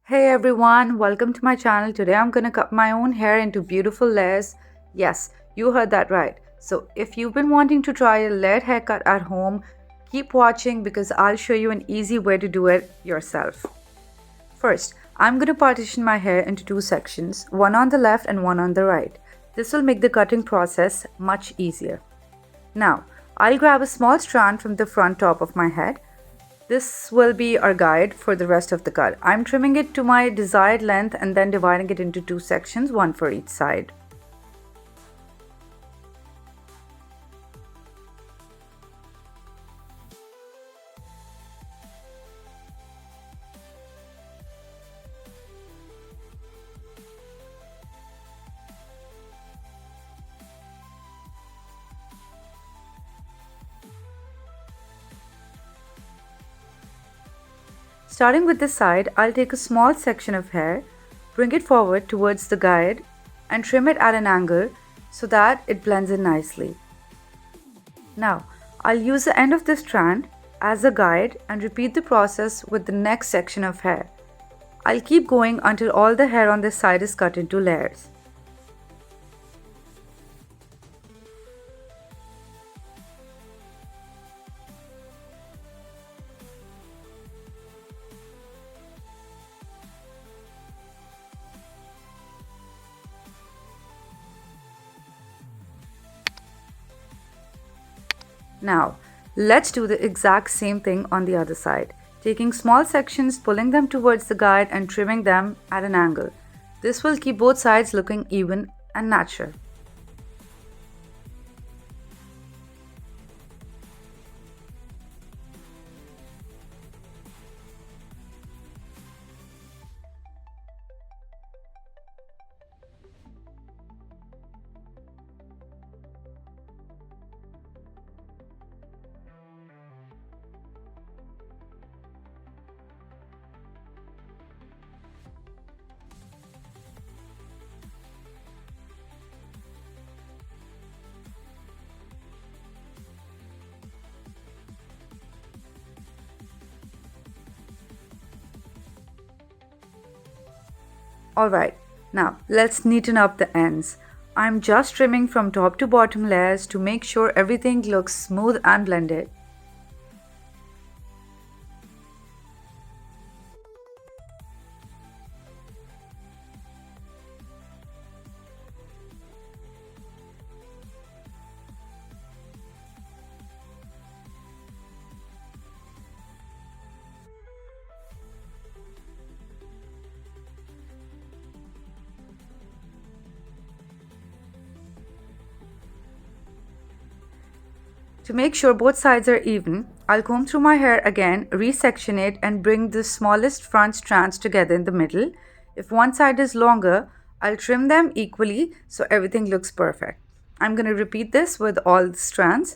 Hey everyone, welcome to my channel. Today I'm gonna cut my own hair into beautiful layers. Yes, you heard that right. So if you've been wanting to try a layered haircut at home, keep watching because I'll show you an easy way to do it yourself. First, I'm gonna partition my hair into two sections, one on the left and one on the right. This will make the cutting process much easier. Now, I'll grab a small strand from the front top of my head. This will be our guide for the rest of the cut. I'm trimming it to my desired length and then dividing it into two sections, one for each side. Starting with this side, I'll take a small section of hair, bring it forward towards the guide and trim it at an angle so that it blends in nicely. Now, I'll use the end of this strand as a guide and repeat the process with the next section of hair. I'll keep going until all the hair on this side is cut into layers. Now, let's do the exact same thing on the other side, taking small sections, pulling them towards the guide and trimming them at an angle. This will keep both sides looking even and natural. Alright, now let's neaten up the ends. I'm just trimming from top to bottom layers to make sure everything looks smooth and blended. To make sure both sides are even, I'll comb through my hair again, resection it and bring the smallest front strands together in the middle. If one side is longer, I'll trim them equally so everything looks perfect. I'm going to repeat this with all the strands.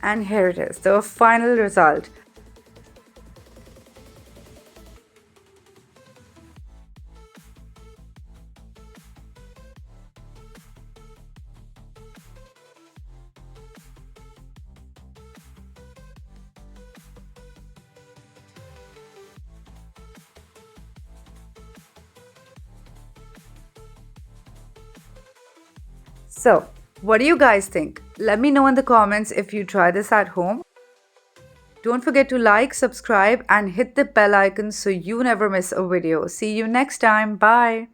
And here it is, the final result. So, what do you guys think? Let me know in the comments if you try this at home. Don't forget to like, subscribe, and hit the bell icon so you never miss a video. See you next time. Bye.